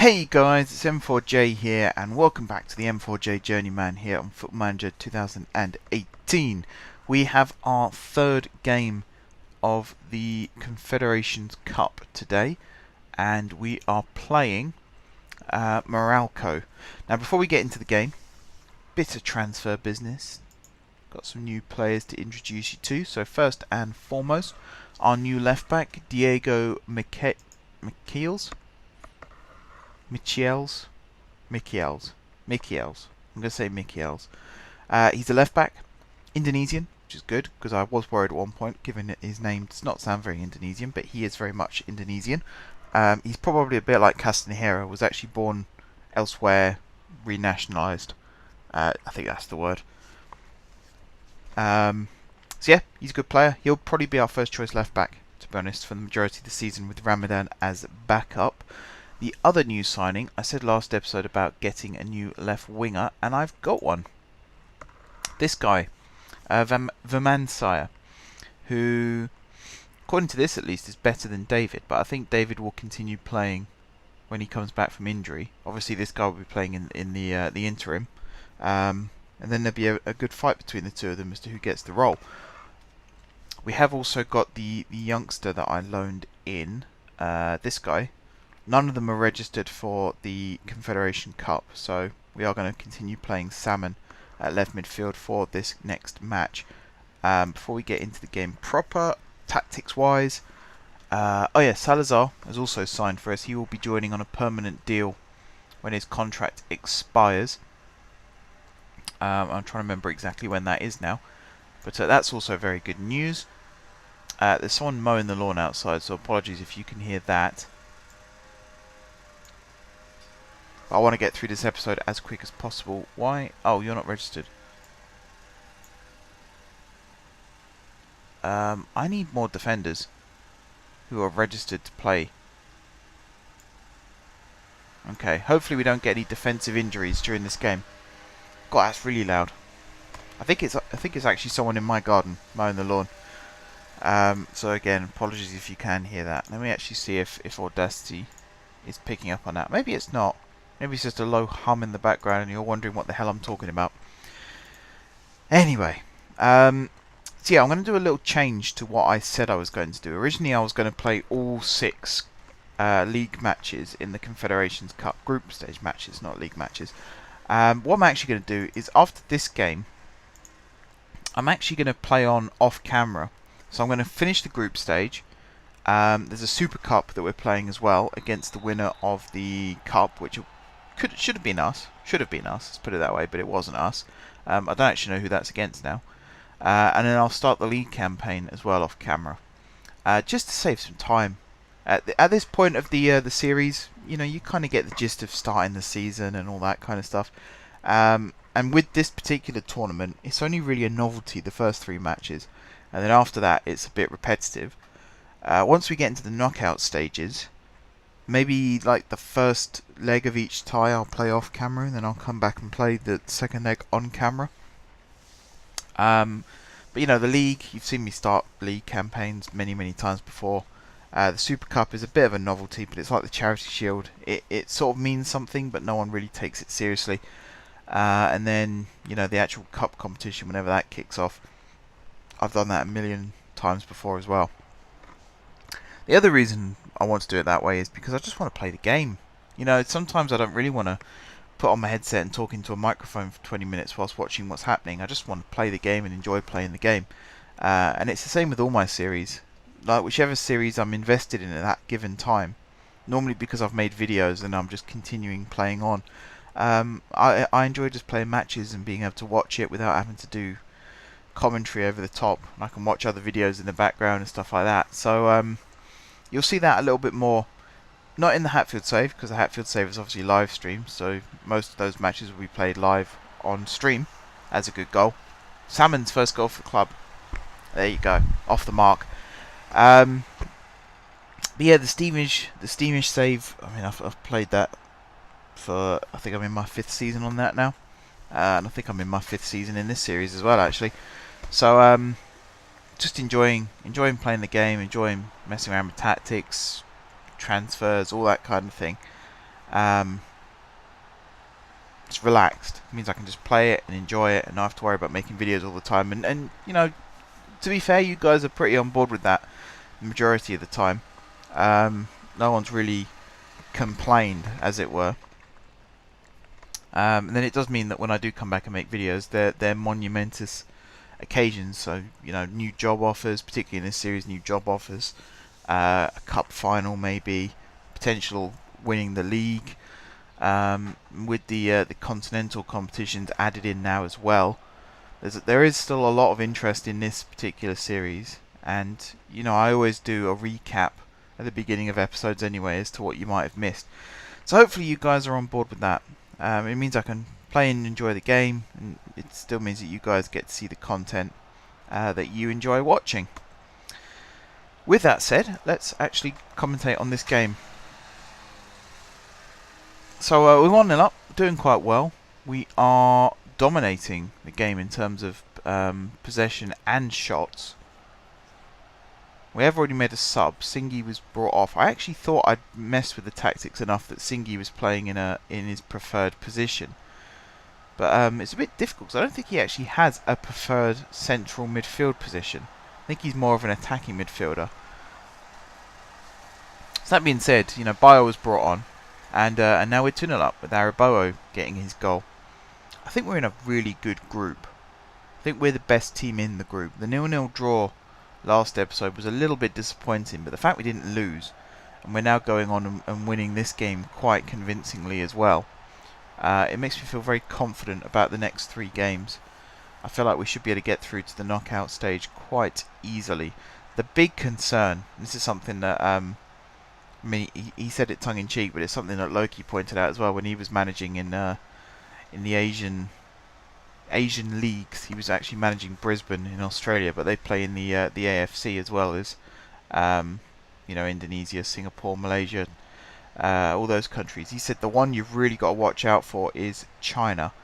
Hey guys, it's M4J here and welcome back to the M4J Journeyman here on Football Manager 2018. We have our third game of the Confederations Cup today and we are playing Morocco. Now before we get into the game, bit of transfer business. Got some new players to introduce you to. So first and foremost, our new left back, Diego Michiels. I'm going to say Michiels. He's a left back, Indonesian, which is good because I was worried at one point, given that his name does not sound very Indonesian, but he is very much Indonesian. He's probably a bit like Castanheira, was actually born elsewhere, renationalised. I think that's the word. So yeah, he's a good player. He'll probably be our first choice left back, to be honest, for the majority of the season with Ramadan as backup. The other new signing, I said last episode about getting a new left winger, and I've got one. This guy, Vermansire, who, according to this at least, is better than David, but I think David will continue playing when he comes back from injury. Obviously this guy will be playing in the interim, and then there'll be a good fight between the two of them as to who gets the role. We have also got the youngster that I loaned in, this guy. None of them are registered for the Confederation Cup, so we are going to continue playing Salmon at left midfield for this next match. Before we get into the game proper, tactics-wise, oh yeah, Salazar has also signed for us. He will be joining on a permanent deal when his contract expires. I'm trying to remember exactly when that is now, but that's also very good news. There's someone mowing the lawn outside, so apologies if you can hear that. I want to get through this episode as quick as possible. Why? Oh, you're not registered. I need more defenders who are registered to play. Okay, hopefully we don't get any defensive injuries during this game. God, that's really loud. I think it's actually someone in my garden mowing the lawn. So again, apologies if you can hear that. Let me actually see if Audacity is picking up on that. Maybe it's not. Maybe it's just a low hum in the background and you're wondering what the hell I'm talking about. Anyway, so yeah, I'm going to do a little change to what I said I was going to do. Originally I was going to play all 6 league matches in the Confederations Cup, group stage matches, not league matches. What I'm actually going to do is after this game, I'm actually going to play on off camera. So I'm going to finish the group stage. There's a Super Cup that we're playing as well against the winner of the Cup, which should have been us. Let's put it that way, but it wasn't us. I don't actually know who that's against now. And then I'll start the league campaign as well off camera, just to save some time. At this point of the series, you know, you kind of get the gist of starting the season and all that kind of stuff. And with this particular tournament, it's only really a novelty the first 3 matches, and then after that, it's a bit repetitive. Once we get into the knockout stages, maybe like the first leg of each tie I'll play off camera, and then I'll come back and play the second leg on camera. But you know, the league, you've seen me start league campaigns many times before. The Super Cup is a bit of a novelty, but it's like the Charity Shield. It sort of means something, but no one really takes it seriously. And then, you know, the actual cup competition, whenever that kicks off, I've done that a million times before as well. The other reason I want to do it that way is because I just want to play the game. You know, sometimes I don't really want to put on my headset and talk into a microphone for 20 minutes whilst watching what's happening. I just want to play the game and enjoy playing the game. And it's the same with all my series. Like, whichever series I'm invested in at that given time, normally because I've made videos and I'm just continuing playing on, I enjoy just playing matches and being able to watch it without having to do commentary over the top. I can watch other videos in the background and stuff like that. So you'll see that a little bit more, not in the Hatfield save, because the Hatfield save is obviously live stream, so most of those matches will be played live on stream as a good goal. Salmon's first goal for the club. There you go, off the mark. But yeah, the Steamish save, I mean, I've played that for, I think I'm in my 5th season on that now. And I think I'm in my 5th season in this series as well, actually. So, just enjoying playing the game, enjoying messing around with tactics, transfers, all that kind of thing. It's relaxed. It means I can just play it and enjoy it and not have to worry about making videos all the time. And you know, to be fair, you guys are pretty on board with that the majority of the time. No one's really complained, as it were. And then it does mean that when I do come back and make videos, they're monumentous occasions. So, you know, new job offers, particularly in this series, new job offers, a cup final maybe, potential winning the league, with the Continental competitions added in now as well. There is still a lot of interest in this particular series, and you know, I always do a recap at the beginning of episodes anyway as to what you might have missed. So hopefully you guys are on board with that. It means I can play and enjoy the game, and it still means that you guys get to see the content that you enjoy watching. With that said, let's actually commentate on this game. So we're 1-0 up, doing quite well. We are dominating the game in terms of possession and shots. We have already made a sub. Singy was brought off. I actually thought I'd messed with the tactics enough that Singy was playing in his preferred position. But it's a bit difficult because I don't think he actually has a preferred central midfield position. I think he's more of an attacking midfielder. So that being said, you know, Bio was brought on, and now we're 2-0 up with Arabowo getting his goal. I think we're in a really good group. I think we're the best team in the group. The 0-0 draw last episode was a little bit disappointing, but the fact we didn't lose, and we're now going on and winning this game quite convincingly as well, it makes me feel very confident about the next 3 games. I feel like we should be able to get through to the knockout stage quite easily. The big concern, this is something that I mean, he said it tongue-in-cheek, but it's something that Loki pointed out as well when he was managing in the Asian leagues. He was actually managing Brisbane in Australia, but they play in the AFC as well as you know, Indonesia, Singapore, Malaysia, all those countries. He said the one you've really got to watch out for is China.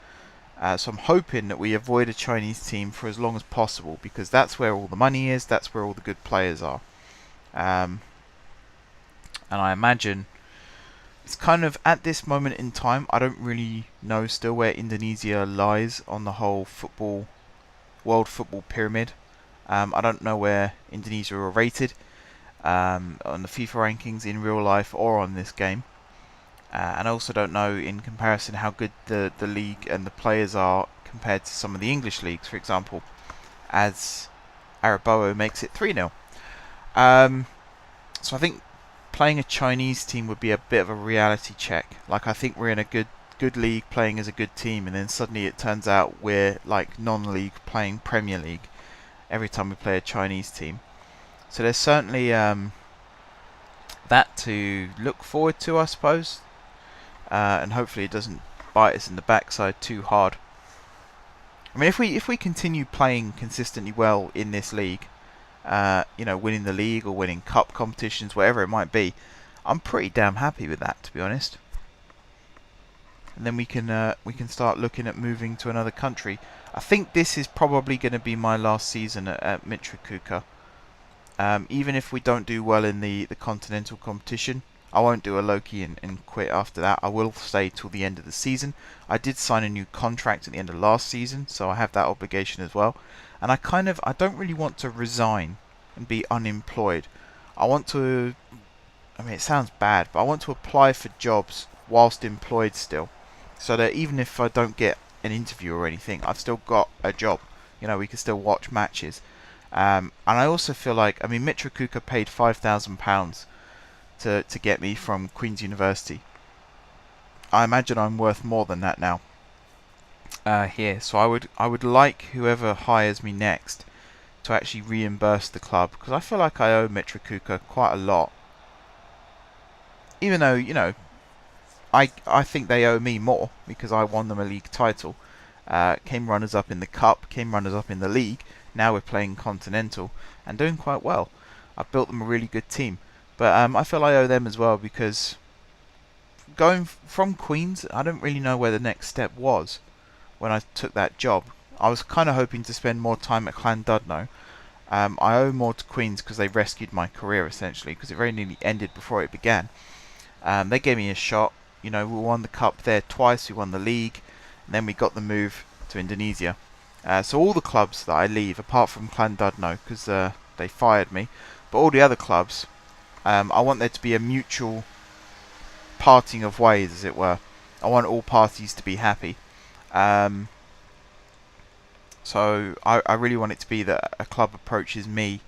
So I'm hoping that we avoid a Chinese team for as long as possible, because that's where all the money is, that's where all the good players are. And I imagine it's kind of, at this moment in time, I don't really know still where Indonesia lies on the whole world football pyramid. I don't know where Indonesia are rated on the FIFA rankings in real life or on this game. And I also don't know in comparison how good the league and the players are compared to some of the English leagues, for example, as Arabowo makes it 3-0. So I think playing a Chinese team would be a bit of a reality check. Like, I think we're in a good league playing as a good team, and then suddenly it turns out we're like non-league playing Premier League every time we play a Chinese team. So there's certainly that to look forward to, I suppose, and hopefully it doesn't bite us in the backside too hard. I mean, if we continue playing consistently well in this league, you know, winning the league or winning cup competitions, whatever it might be, I'm pretty damn happy with that, to be honest. And then we can start looking at moving to another country. I think this is probably going to be my last season at Mitra Kuka. Even if we don't do well in the Continental competition, I won't do a Loki and quit after that. I will stay till the end of the season. I did sign a new contract at the end of last season, so I have that obligation as well. And I don't really want to resign and be unemployed. I want to, I mean, it sounds bad, but I want to apply for jobs whilst employed still, so that even if I don't get an interview or anything, I've still got a job. You know, we can still watch matches. And I also feel like, I mean, Mitra Kuka paid £5,000 to get me from Queen's University. I imagine I'm worth more than that now. Here, so I would like whoever hires me next to actually reimburse the club, because I feel like I owe Mitra Kuka quite a lot. Even though, you know, I think they owe me more because I won them a league title, came runners up in the cup, came runners up in the league. Now we're playing Continental and doing quite well. I've built them a really good team, but I feel I owe them as well, because going from Queens, I don't really know where the next step was. When I took that job, I was kind of hoping to spend more time at Llandudno. I owe more to Queens because they rescued my career, essentially, because it very nearly ended before it began. They gave me a shot. You know, we won the cup there twice, we won the league, and then we got the move to Indonesia. So all the clubs that I leave, apart from Clandudno, because they fired me, but all the other clubs, I want there to be a mutual parting of ways, as it were. I want all parties to be happy. So I really want it to be that a club approaches me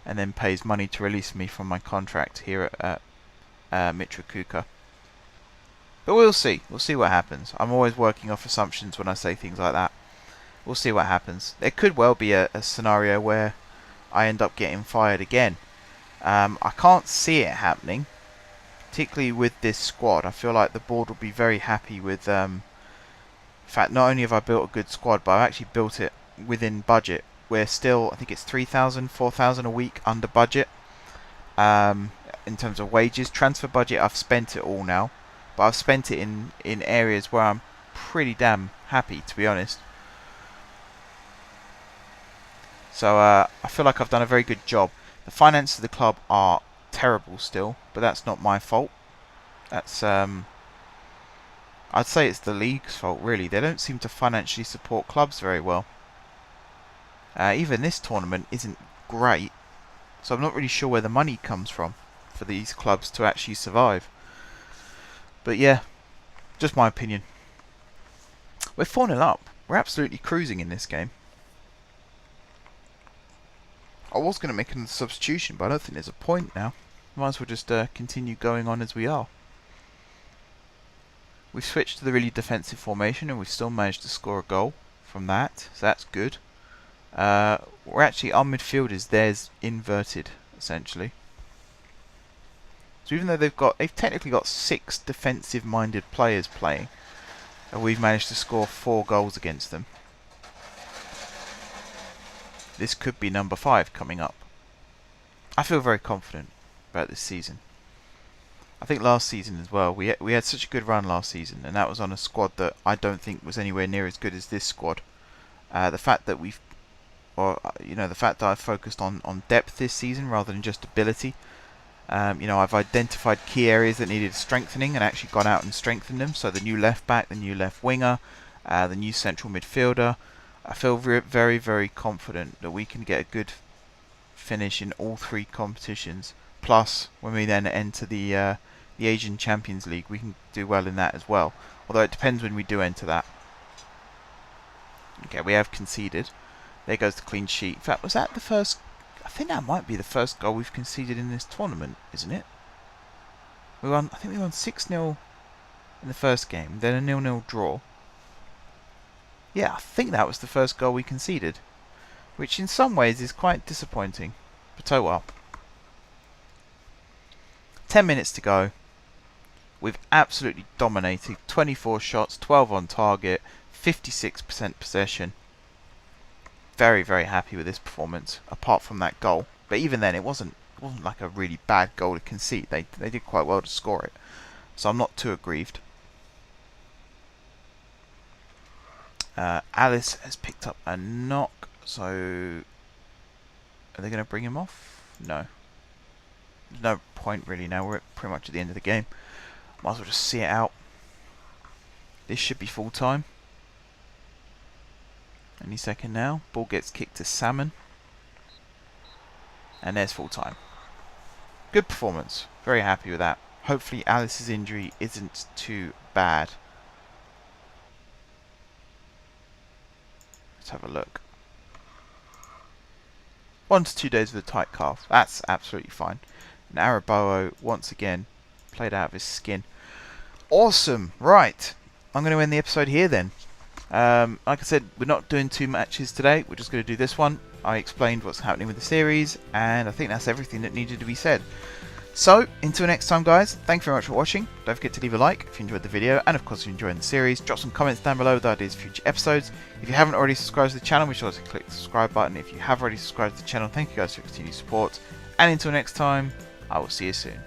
and then pays money to release me from my contract here at Mitra Kuka. But we'll see. We'll see what happens. I'm always working off assumptions when I say things like that. We'll see what happens. There could well be a scenario where I end up getting fired again. I can't see it happening, particularly with this squad. I feel like the board will be very happy with... in fact, not only have I built a good squad, but I've actually built it within budget. We're still, I think it's 3,000, 4,000 a week under budget in terms of wages. Transfer budget, I've spent it all now. But I've spent it in areas where I'm pretty damn happy, to be honest. So I feel like I've done a very good job. The finances of the club are terrible still, but that's not my fault. That's I'd say it's the league's fault, really. They don't seem to financially support clubs very well. Even this tournament isn't great, so I'm not really sure where the money comes from for these clubs to actually survive. But yeah, just my opinion. We're 4-0 up. We're absolutely cruising in this game. I was going to make a substitution, but I don't think there's a point now. Might as well just continue going on as we are. We've switched to the really defensive formation, and we've still managed to score a goal from that, so that's good. We're actually, our midfielders, theirs inverted, essentially. So even though they've technically got 6 defensive-minded players playing, and we've managed to score 4 goals against them. This could be number 5 coming up. I feel very confident about this season. I think last season as well, we had such a good run last season, and that was on a squad that I don't think was anywhere near as good as this squad. The fact that the fact that I've focused on depth this season rather than just ability. I've identified key areas that needed strengthening and actually gone out and strengthened them. So the new left back, the new left winger, the new central midfielder. I feel very, very confident that we can get a good finish in all 3 competitions. Plus, when we then enter the Asian Champions League, we can do well in that as well. Although it depends when we do enter that. Okay, we have conceded. There goes the clean sheet. In fact, was that the first... I think that might be the first goal we've conceded in this tournament, isn't it? I think we won 6-0 in the first game, then a 0-0 draw. Yeah, I think that was the first goal we conceded, which in some ways is quite disappointing. But oh well. 10 minutes to go. We've absolutely dominated. 24 shots, 12 on target, 56% possession. Very, very happy with this performance, apart from that goal. But even then, it wasn't like a really bad goal to concede. They did quite well to score it, so I'm not too aggrieved. Alice has picked up a knock, so are they going to bring him off? No. There's no point really now. We're pretty much at the end of the game. Might as well just see it out. This should be full time. Any second now. Ball gets kicked to Salmon. And there's full time. Good performance. Very happy with that. Hopefully Alice's injury isn't too bad. Let's have a look. 1 to 2 days with a tight calf. That's absolutely fine. And Araboa, once again, played out of his skin. Awesome. Right. I'm going to end the episode here then. Like I said, we're not doing 2 matches today. We're just going to do this one. I explained what's happening with the series, and I think that's everything that needed to be said. So, until next time guys, thank you very much for watching. Don't forget to leave a like if you enjoyed the video, and of course if you're enjoying the series, drop some comments down below with ideas for future episodes. If you haven't already subscribed to the channel, be sure to click the subscribe button. If you have already subscribed to the channel, thank you guys for your continued support. And until next time, I will see you soon.